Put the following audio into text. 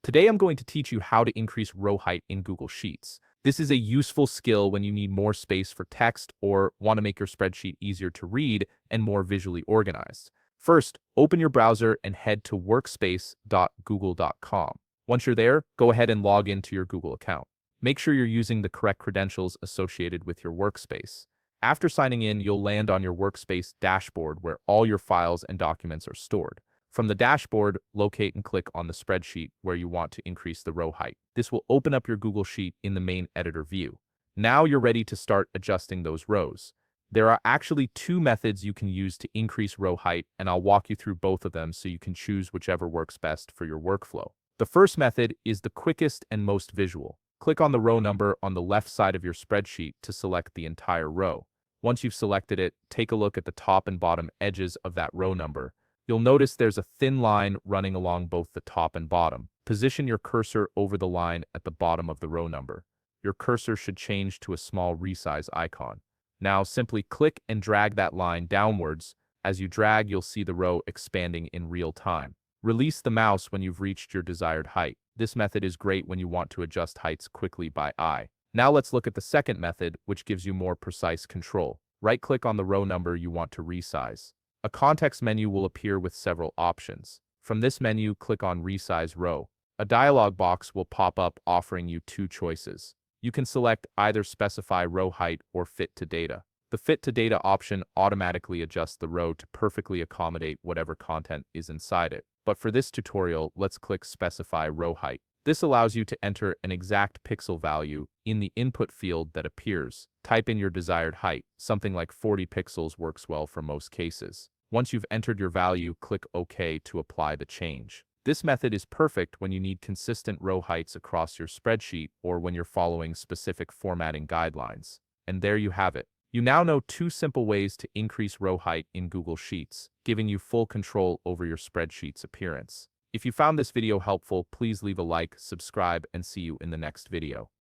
Today I'm going to teach you how to increase row height in Google Sheets. This is a useful skill when you need more space for text or want to make your spreadsheet easier to read and more visually organized. First, open your browser and head to workspace.google.com. Once you're there, go ahead and log into your Google account. Make sure you're using the correct credentials associated with your workspace. After signing in, you'll land on your workspace dashboard where all your files and documents are stored. From the dashboard, locate and click on the spreadsheet where you want to increase the row height. This will open up your Google Sheet in the main editor view. Now you're ready to start adjusting those rows. There are actually two methods you can use to increase row height, and I'll walk you through both of them so you can choose whichever works best for your workflow. The first method is the quickest and most visual. Click on the row number on the left side of your spreadsheet to select the entire row. Once you've selected it, take a look at the top and bottom edges of that row number. You'll notice there's a thin line running along both the top and bottom. Position your cursor over the line at the bottom of the row number. Your cursor should change to a small resize icon. Now simply click and drag that line downwards. As you drag, you'll see the row expanding in real time. Release the mouse when you've reached your desired height. This method is great when you want to adjust heights quickly by eye. Now let's look at the second method, which gives you more precise control. Right-click on the row number you want to resize. A context menu will appear with several options. From this menu, click on Resize Row. A dialog box will pop up offering you two choices. You can select either Specify Row Height or Fit to Data. The Fit to Data option automatically adjusts the row to perfectly accommodate whatever content is inside it. But for this tutorial, let's click Specify Row Height. This allows you to enter an exact pixel value in the input field that appears. Type in your desired height. Something like 40 pixels works well for most cases. Once you've entered your value, click OK to apply the change. This method is perfect when you need consistent row heights across your spreadsheet or when you're following specific formatting guidelines. And there you have it. You now know two simple ways to increase row height in Google Sheets, giving you full control over your spreadsheet's appearance. If you found this video helpful, please leave a like, subscribe, and see you in the next video.